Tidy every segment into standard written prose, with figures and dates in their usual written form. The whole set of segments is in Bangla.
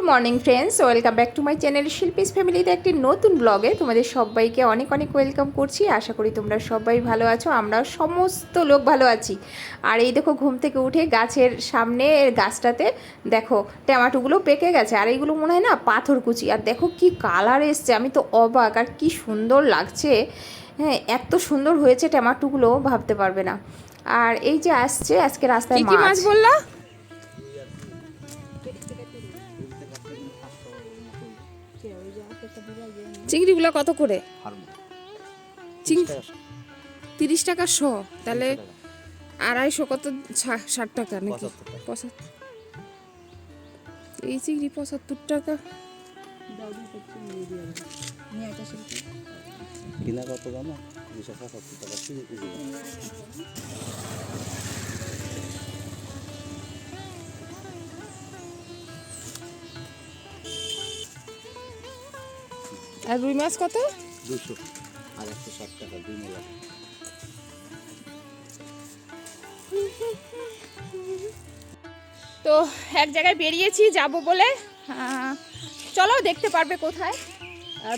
Morning friends, welcome back to my channel Shilpi's ফ্যামিলিতে একটি নতুন ব্লগে তোমাদের সবাইকে অনেক অনেক ওয়েলকাম করছি। আশা করি তোমরা সবাই ভালো আছো, আমরা সমস্ত লোক ভালো আছি। আর এই দেখো, ঘুম থেকে উঠে গাছের সামনে গাছটাতে দেখো টমেটোগুলো পেকে গেছে, আর এইগুলো মনে হয় না পাথরকুচি। আর দেখো কি কালার এসছে, আমি তো অবাক, আর কি সুন্দর লাগছে। হ্যাঁ, এত সুন্দর হয়েছে টমেটোগুলো, ভাবতে পারবে না। আর এই যে আসছে আজকে রাস্তায় কি মাছ বললা? চিংড়িগুলো কত করে? 30 টাকা শ, তাহলে 250 কত, 60 টাকা নাকি? 75। এই চিংড়ি 75 টাকা। কিনা কত দাম? 275 টাকা কেজি। আর রুই মাছ কত? 200 আর 160 টাকা দুই মেলা। তো এক জায়গায় বেরিয়েছি যাব বলে, চলো দেখতে পারবে কোথায়।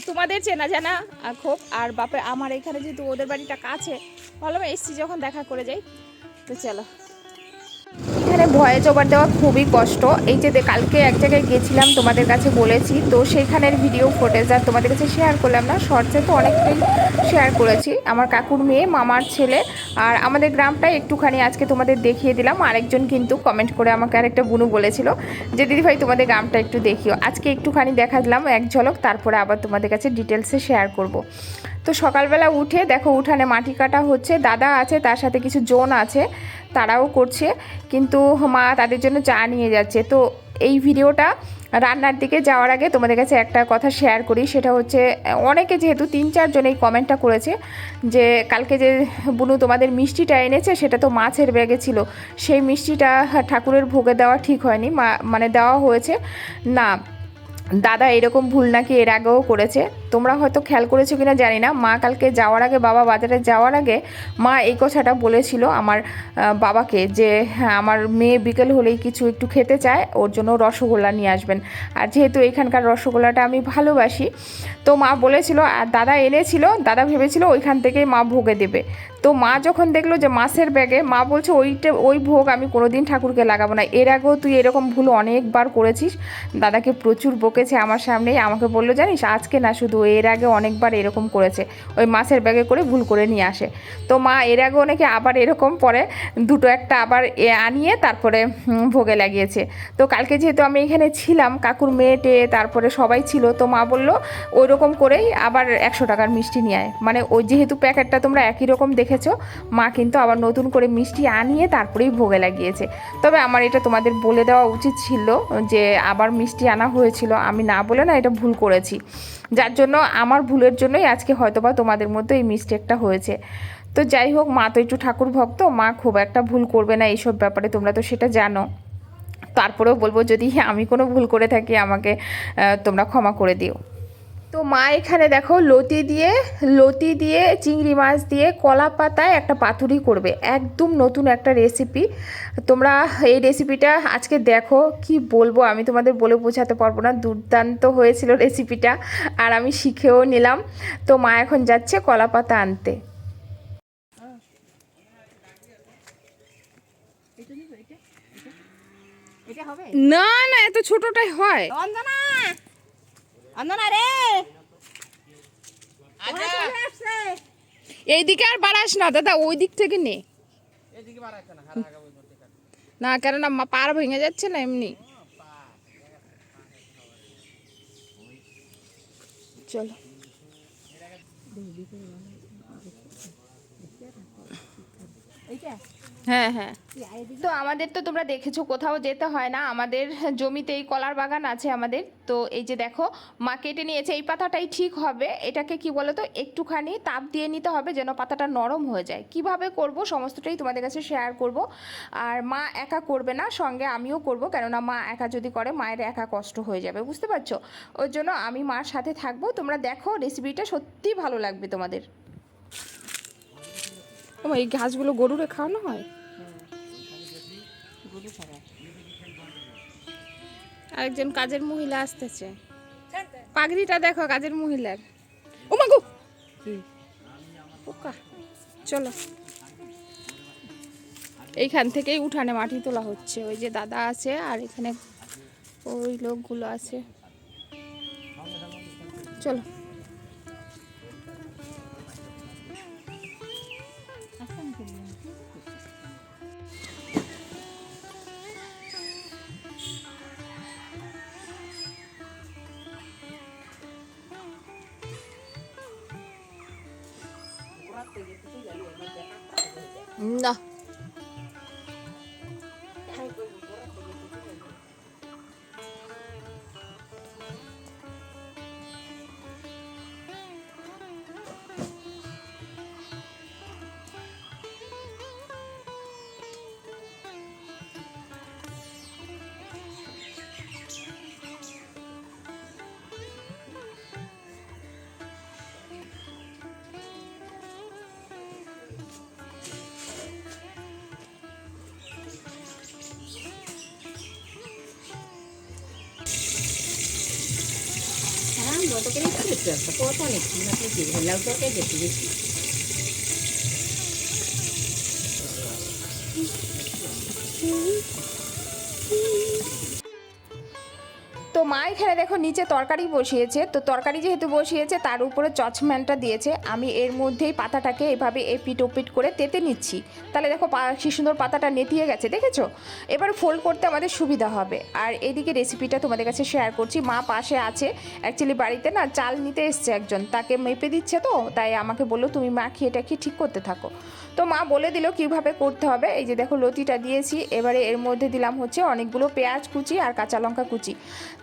তোমাদের চেনা জানা খুব, আর বাপে আমার এখানে যেহেতু ওদের বাড়িটা কাছে, ভালো এসছি যখন দেখা করে যাই। তো চলো। এখানে ভয়েস ওভার দেওয়া খুবই কষ্ট। এই যে কালকে এক জায়গায় গেছিলাম, তোমাদের কাছে বলেছি, তো সেইখানের ভিডিও ফুটেজ আর তোমাদের কাছে শেয়ার করলাম না, শর্টসে তো অনেকটাই শেয়ার করেছি। আমার কাকুর মেয়ে, মামার ছেলে, আর আমাদের গ্রামটা একটুখানি আজকে তোমাদের দেখিয়ে দিলাম। আরেকজন কিন্তু কমেন্ট করে আমাকে আরেকটা বুনু বলেছিল যে দিদিভাই তোমাদের গ্রামটা একটু দেখিও। আজকে একটুখানি দেখালাম এক ঝলক, তারপরে আবার তোমাদের কাছে ডিটেলসে শেয়ার করব। তো সকালবেলা উঠে দেখো উঠানে মাটি কাটা হচ্ছে, দাদা আছে, তার সাথে কিছু জন আছে, তারাও করছে, কিন্তু মা তাদের জন্য চা নিয়ে যাচ্ছে। তো এই ভিডিওটা রান্নার দিকে যাওয়ার আগে তোমাদের কাছে একটা কথা শেয়ার করি, সেটা হচ্ছে অনেকে যেহেতু 3-4 জন এই কমেন্টটা করেছে যে কালকে যে বুনু তোমাদের মিষ্টিটা এনেছে সেটা তো মাছের ব্যাগে ছিল, সেই মিষ্টিটা ঠাকুরের ভোগে দেওয়া ঠিক হয়নি, মানে দেওয়া হয়েছে না। দাদা এরকম ভুল নাকি এর আগেও করেছে, তোমরা হয়তো খেয়াল করেছো কিনা জানি না। মা কালকে যাওয়ার আগে, বাবা বাজারে যাওয়ার আগে মা এই কথাটা বলেছিল আমার বাবাকে যে হ্যাঁ, আমার মেয়ে বিকেল হলেই কিছু একটু খেতে চায়, ওর জন্য রসগোল্লা নিয়ে আসবেন। আর যেহেতু এখানকার রসগোল্লাটা আমি ভালোবাসি, তো মা বলেছিল, আর দাদা এনেছিল, দাদা ভেবেছিল ওইখান থেকেই মা ভোগে দেবে। তো মা যখন দেখলো যে মাছের ব্যাগে, মা বলছে ওই ভোগ আমি কোনোদিন ঠাকুরকে লাগাবো না। এর আগেও তুই এরকম ভুল অনেকবার করেছিস। দাদাকে প্রচুর বকেছে আমার সামনেই, আমাকে বললো জানিস আজকে না, শুধু এর আগে অনেকবার এরকম করেছে, ওই মাছের ব্যাগে করে ভুল করে নিয়ে আসে। তো মা এর আগে অনেকে আবার এরকম পরে দুটো একটা আবার আনিয়ে তারপরে ভোগে লাগিয়েছে। তো কালকে যেহেতু আমি এখানে ছিলাম, কাকুর মেয়েটে তারপরে সবাই ছিল, তো মা বললো ওই রকম করেই আবার 100 টাকার মিষ্টি নিয়ে আয়, মানে ওই যেহেতু প্যাকেটটা তোমরা একই রকম দেখেছো, মা কিন্তু আবার নতুন করে মিষ্টি আনিয়ে তারপরেই ভোগে লাগিয়েছে। তবে আমার এটা তোমাদের বলে দেওয়া উচিত ছিল যে আবার মিষ্টি আনা হয়েছিল, আমি না বলে না এটা ভুল করেছি, যার জন্য আমার ভুলের জন্যই আজকে হয়তোবা তোমাদের মধ্যে এই মিস্টেকটা হয়েছে। তো যাই হোক, মা তো একটু ঠাকুর ভক্ত, মা খুব একটা ভুল করবে না এইসব ব্যাপারে, তোমরা তো সেটা জানো। তারপরেও বলবো যদি আমি কোনো ভুল করে থাকি আমাকে তোমরা ক্ষমা করে দিও। তো মা এখানে দেখো লতি দিয়ে চিংড়ি মাছ দিয়ে কলা পাতায় একটা পাতুরি করবে, একদম নতুন একটা রেসিপি। তোমরা এই রেসিপিটা আজকে দেখো, কি বলবো আমি তোমাদের বলে বোঝাতে পারবো না, দুর্দান্ত হয়েছিল রেসিপিটা, আর আমি শিখেও নিলাম। তো মা এখন যাচ্ছে কলা পাতা আনতে। না না, এত ছোটটাই হয়। এইদিকে আর বাড়াস না দাদা, ওই দিক থেকে নে। না, কেননা পার ভেঙে যাচ্ছে না এমনি। চলো। হ্যাঁ হ্যাঁ। তো আমাদের তো তোমরা দেখেছো কোথাও যেতে হয় না, আমাদের জমিতেই কলার বাগান আছে আমাদের। তো এই যে দেখো মা কেটে নিয়েছে, এই পাতাটাই ঠিক হবে। এটাকে কি বলো তো, একটুখানি তাপ দিয়ে নিতে হবে যেন পাতাটা নরম হয়ে যায়। কিভাবে করব সমস্তটাই তোমাদের কাছে শেয়ার করব। আর মা একা করবে না, সঙ্গে আমিও করব, কেননা মা একা যদি করে মায়ের একা কষ্ট হয়ে যাবে, বুঝতে পারছো? ওর জন্য আমি মার সাথে থাকবো। তোমরা দেখো, রেসিপিটা সত্যিই ভালো লাগবে তোমাদের। এই ঘাসগুলো গরুরে খাওয়ানো হয়? আরেকজন কাজের মহিলা আসতেছে। পাগড়িটা দেখো কাজের মহিলার। ও মাগো পোকা। চলো, এইখান থেকেই উঠানে মাটি তোলা হচ্ছে। ওই যে দাদা আছে আর এখানে ওই লোকগুলো আছে। চলো। না গতকালই তো একটু একটা কত অনেক নাকি কি লাউ তরকারি দেখতে বেশি তো মা এখানে দেখো নিচে তরকারি বসিয়েছে। তো তরকারি যেহেতু বসিয়েছে তার উপরে চচম্যানটা দিয়েছে। আমি এর মধ্যেই পাতাটাকে এভাবে এপিট ওপিট করে তেতে নিচ্ছি। তাহলে দেখো কি সুন্দর পাতাটা নেতিয়ে গেছে, দেখেছো? এবার ফোল্ড করতে আমাদের সুবিধা হবে। আর এদিকে রেসিপিটা তোমাদের কাছে শেয়ার করছি। মা পাশে আছে, অ্যাকচুয়ালি বাড়িতে না চাল নিতে এসছে একজন, তাকে মেপে দিচ্ছে, তো তাই আমাকে বললো তুমি মাখিয়ে টাখিয়ে ঠিক করতে থাকো। তো মা বলে দিল কীভাবে করতে হবে। এই যে দেখো লতিটা দিয়েছি, এবারে এর মধ্যে দিলাম হচ্ছে অনেকগুলো পেঁয়াজ কুচি আর কাঁচা লঙ্কা কুচি।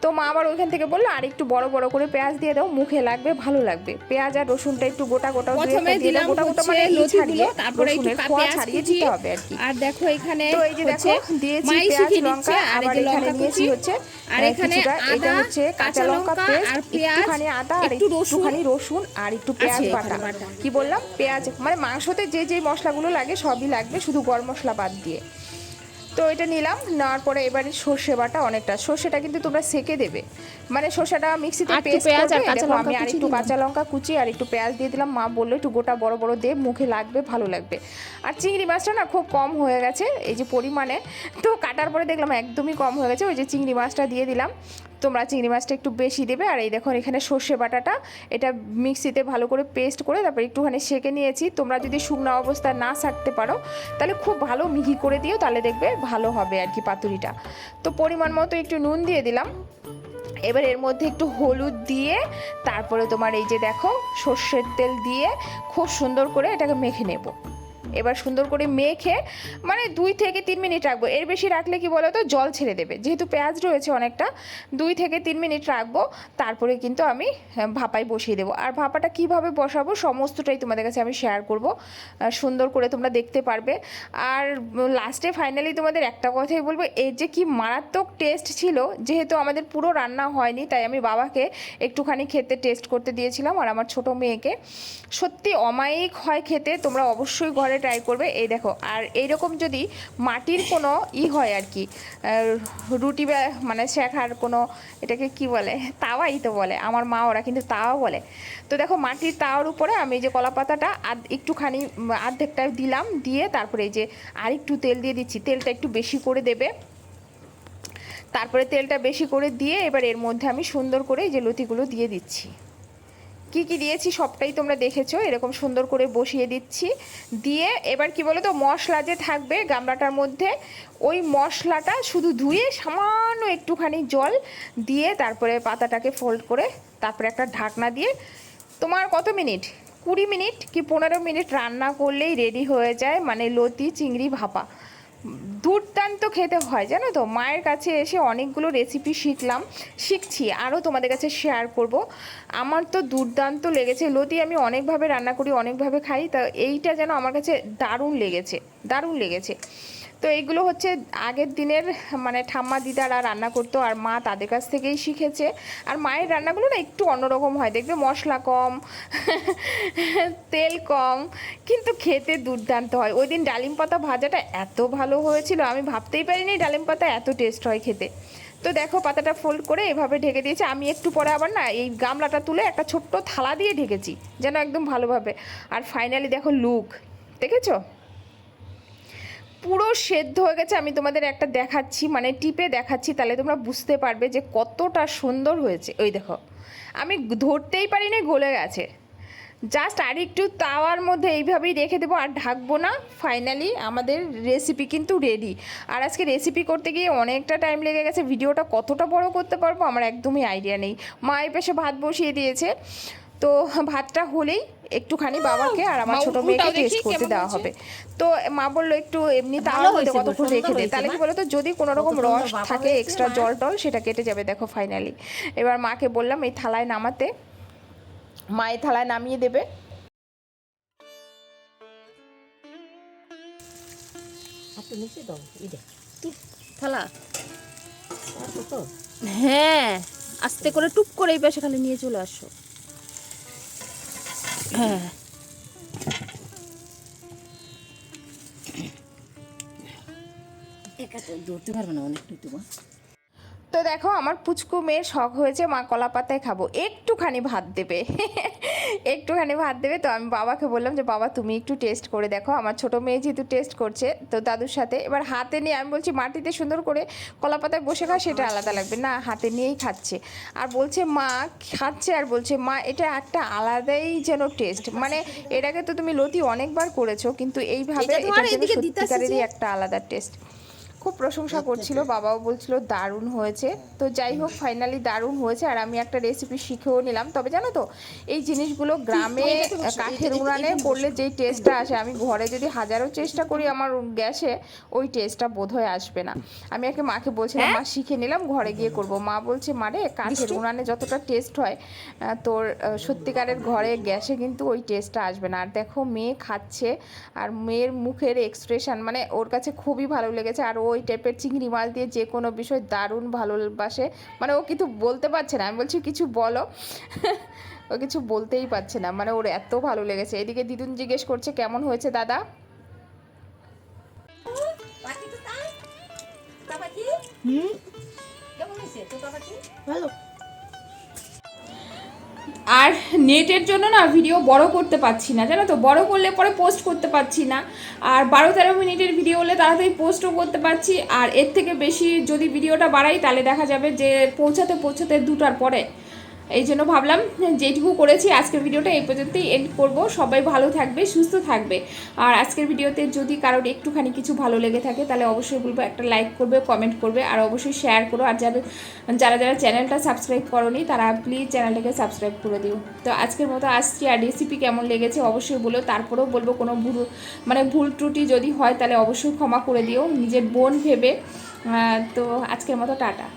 তো মা আবার ওইখান থেকে বললো আর একটু বড় বড় করে পেঁয়াজ দিয়ে দাও, মুখে লাগবে, ভালো লাগবে। পেঁয়াজ আর রসুনটা একটু গোটা গোটা প্রথমে দিলাম গোটা গোটা হচ্ছে মানে লতিগুলো, তারপরে একটু পেঁয়াজ ছাড়িয়ে কুচি দিতে হবে আর কি। আর দেখো এখানে তো এই যে দেখো দিয়েছি মাই পেঁয়াজ শিখিয়ে লঙ্কা, দিচ্ছে, আর এই আবার যে এখানে লঙ্কা নিয়েছি কুচি, হচ্ছে আর এখানে কিছুটা, এটা আদা, হচ্ছে কাঁচা লঙ্কা পেস্ট, আর পেঁয়াজ, একটুখানি আদা আর একটু রসুন, একটুখানি রসুন আর একটু পেঁয়াজ আছে বাটা। এখানে বাটা। কি বললাম, পেঁয়াজ মানে মাংসতে যে যে মশলাগুলো লাগে সবই লাগবে, শুধু গরম মশলা বাদ দিয়ে। তো এটা নিলাম, নেওয়ার পরে এবারে সর্ষে বাটা অনেকটা, সর্ষেটা কিন্তু তোমরা সেকে দেবে, মানে সর্ষেটা মিক্সিতে আর একটু পেস্ট পেঁয়াজ আর করবে। কাঁচা দেখো লঙ্কা আমি আর কুচি একটু দিলাম। কাঁচা লঙ্কা কুচি আর একটু পেঁয়াজ দিয়ে দিলাম। মা বললো একটু গোটা বড় বড় দে, মুখে লাগবে, ভালো লাগবে। আর চিংড়ি মাছটা না খুব কম হয়ে গেছে এই যে পরিমাণে, তো কাটার পরে দেখলাম একদমই কম হয়ে গেছে। ওই যে চিংড়ি মাছটা দিয়ে দিলাম, তোমরা চিংড়ি মাছটা একটু বেশি দেবে। আর এই দেখো এখানে সর্ষে বাটাটা, এটা মিক্সিতে ভালো করে পেস্ট করে তারপর একটুখানি সেকে নিয়েছি। তোমরা যদি শুকনো অবস্থায় না ছাড়তে পারো তাহলে খুব ভালো মিহি করে দিও, তাহলে দেখবে ভালো হবে আর কি পাতুরিটা। তো পরিমাণ মতো একটু নুন দিয়ে দিলাম। এবার এর মধ্যে একটু হলুদ দিয়ে তারপরে তোমার এই যে দেখো সর্ষের তেল দিয়ে খুব সুন্দর করে এটাকে মেখে নেব। এবার সুন্দর করে মেখে মানে 2 থেকে 3 মিনিট রাখবো। এর বেশি রাখলে কি বলো তো জল ছেড়ে দেবে, যেহেতু পেঁয়াজ রয়েছে অনেকটা। 2 থেকে 3 মিনিট রাখবো, তারপরে কিন্তু আমি ভাপায় বসিয়ে দেবো। আর ভাপাটা কিভাবে বসাবো সমস্তটাই তোমাদের কাছে আমি শেয়ার করব, সুন্দর করে তোমরা দেখতে পারবে। আর লাস্টে ফাইনালি তোমাদের একটা কথাই বলবো, এর যে কি মারাত্মক টেস্ট ছিল। যেহেতু আমাদের পুরো রান্না হয়নি তাই আমি বাবাকে একটুখানি খেতে টেস্ট করতে দিয়েছিলাম আর আমার ছোট মেয়েকে। সত্যি অমায়িক হয় খেতে, তোমরা অবশ্যই ঘরে ট্রাই করবে। এই দেখো, আর এইরকম যদি মাটির কোনো হয় আর কি, রুটি মানে শেখার কোনো, এটাকে কি বলে, তাওয়াই তো বলে আমার মা, ওরা কিন্তু তাওয়া বলে। তো দেখো মাটির তাওয়ার উপরে আমি এই যে কলা পাতাটা একটুখানি অর্ধেকটা দিলাম, দিয়ে তারপরে এই যে আর একটু তেল দিয়ে দিচ্ছি, তেলটা একটু বেশি করে দেবে। তারপরে তেলটা বেশি করে দিয়ে এবার এর মধ্যে আমি সুন্দর করে এই যে লতিগুলো দিয়ে দিচ্ছি। কি কি দিয়েছি সবটাই তোমরা দেখেছো, এরকম সুন্দর করে বসিয়ে দিচ্ছি। দিয়ে এবার কি বলো তো, মশলা যে থাকবে গামলাটার মধ্যে, ওই মশলাটা শুধু ধুয়ে সামান্য একটুখানি জল দিয়ে তারপরে পাতাটাকে ফোল্ড করে তারপরে একটা ঢাকনা দিয়ে তোমার কত মিনিট, 20 মিনিট কি 15 মিনিট রান্না করলেই রেডি হয়ে যায় মানে লতি চিংড়ি ভাপা। দুর্দান্ত খেতে হয় জানো তো। মায়ের কাছে এসে অনেকগুলো রেসিপি শিখছি, আরও তোমাদের কাছে শেয়ার করব। আমার তো দুর্দান্ত লেগেছে। লতি আমি অনেকভাবে রান্না করি, অনেকভাবে খাই, তা এইটা যেন আমার কাছে দারুণ লেগেছে। তো এইগুলো হচ্ছে আগের দিনের মানে ঠাম্মা দিদারা রান্না করতো আর মা তাদের কাছ থেকেই শিখেছে। আর মায়ের রান্নাগুলো না একটু অন্যরকম হয়, দেখবে মশলা কম তেল কম, কিন্তু খেতে দুর্দান্ত হয়। ওই দিন ডালিম পাতা ভাজাটা এত ভালো হয়েছিল, আমি ভাবতেই পারিনি ডালিম পাতা এত টেস্ট হয় খেতে। তো দেখো পাতাটা ফোল্ড করে এভাবে ঢেকে দিয়েছে। আমি একটু পরে আবার না এই গামলাটা তুলে একটা ছোট্ট থালা দিয়ে ঢেকেছি যেন একদম ভালোভাবে। আর ফাইনালি দেখো লুক, দেখেছো পুরো সেদ্ধ হয়ে গেছে। আমি তোমাদের একটা দেখাচ্ছি, মানে টিপে দেখাচ্ছি, তাহলে তোমরা বুঝতে পারবে যে কতটা সুন্দর হয়েছে। ওই দেখো আমি ধরতেই পারিনি, গলে গেছে। জাস্ট আর একটু তাওয়ার মধ্যে এইভাবেই রেখে দেবো আর ঢাকবো না। ফাইনালি আমাদের রেসিপি কিন্তু রেডি। আর আজকে রেসিপি করতে গিয়ে অনেকটা টাইম লেগে গেছে। ভিডিওটা কতটা বড় করতে পারবো আমার একদমই আইডিয়া নেই। মা এই পাশে ভাত বসিয়ে দিয়েছে, তো ভাতটা হলেই একটুখানি বাবাকে আর আমার ছোট মেয়েকে টেস্ট করতে দেওয়া হবে। তো মা বললো একটু এমনি তাওয়ার মধ্যে কতক্ষণ রেখে দে, তাহলে কি বলো তো যদি কোনো রকম রস থাকে এক্সট্রা জল টল সেটা কেটে যাবে। দেখো ফাইনালি এবার মাকে বললাম এই থালায় নামাতে, মা এই থালায় নামিয়ে দেবে। একটু নিচে দাও থালা তো। হ্যাঁ আস্তে করে টুপ করে এই পাশে খালি নিয়ে চলে আসো। হ্যাঁ একা তো ধরতে পারবে না অনেকটা তোমার। তো দেখো আমার পুচকু মেয়ের শখ হয়েছে মা কলা পাতায় খাবো, একটুখানি ভাত দেবে একটুখানি ভাত দেবে। তো আমি বাবাকে বললাম যে বাবা তুমি একটু টেস্ট করে দেখো। আমার ছোট মেয়ে যেহেতু টেস্ট করছে তো দাদুর সাথে, এবার হাতে নিয়ে আমি বলছি মাটিতে সুন্দর করে কলা পাতায় বসে খাও সেটা আলাদা লাগবে না, হাতে নিয়েই খাচ্ছে। আর বলছে মা খাচ্ছে আর বলছে মা এটা একটা আলাদাই যেন টেস্ট, মানে এর আগে তো তুমি লতি অনেকবার করেছো কিন্তু এইভাবে এটা যেন সত্যিকারেরই একটা আলাদা টেস্ট। খুব প্রশংসা করছিল, বাবাও বলছিল দারুণ হয়েছে। তো যাই হোক ফাইনালি দারুণ হয়েছে। আর আমি একটা রেসিপি শিখেও নিলাম। তবে জানো তো এই জিনিসগুলো গ্রামে কাঠের উনানে করলে যেই টেস্টটা আসে, আমি ঘরে যদি হাজারো চেষ্টা করি আমার গ্যাসে ওই টেস্টটা বোধহয় আসবে না। আমি একে মাকে বলছিলাম মা শিখে নিলাম ঘরে গিয়ে করব। মা বলছে মারে কাঠের উনানে যতটা টেস্ট হয় তোর সত্যিকারের ঘরে গ্যাসে কিন্তু ওই টেস্টটা আসবে না। আর দেখো মেয়ে খাচ্ছে আর মেয়ের মুখের এক্সপ্রেশন মানে ওর কাছে খুবই ভালো লেগেছে। আর ওই টাইপের চিংড়ি মাছ দিয়ে যে কোনো বিষয় দারুণ ভালোবাসে, মানে ও কিছু বলতে পারছে না। আমি বলছি কিছু বলো ও কিছু বলতেই পারছে না, মানে ওর এত ভালো লেগেছে। এদিকে দিদুন জিজ্ঞেস করছে কেমন হয়েছে দাদা। কেমন হয়েছে তোতা পাখি? ভালো। আর নেটের জন্য না ভিডিও বড় করতে পারছি না, জানো তো, বড় করলে পরে পোস্ট করতে পারছি না। আর 12-13 মিনিটের ভিডিও হলে তাড়াতাড়ি পোস্টও করতে পারছি। আর এর থেকে বেশি যদি ভিডিওটা বাড়াই তাহলে দেখা যাবে যে পৌঁছাতে 2টার পরে। এই জন্য ভাবলাম যেটুকু করেছি আজকের ভিডিওটা এই পর্যন্তই এন্ড করব। সবাই ভালো থাকবে, সুস্থ থাকবে। আর আজকের ভিডিওতে যদি কারোর একটুখানি কিছু ভালো লেগে থাকে তাহলে অবশ্যই বলবো একটা লাইক করবে, কমেন্ট করবে আর অবশ্যই শেয়ার করো। আর যারা চ্যানেলটা সাবস্ক্রাইব করোনি তারা প্লিজ চ্যানেলটাকে সাবস্ক্রাইব করে দিও। তো আজকের মতো আসছি। আর রেসিপি কেমন লেগেছে অবশ্যই বলো। তারপরেও বলবো কোনো ভুল ত্রুটি যদি হয় তাহলে অবশ্যই ক্ষমা করে দিও নিজের বোন ভেবে। তো আজকের মতো টাটা।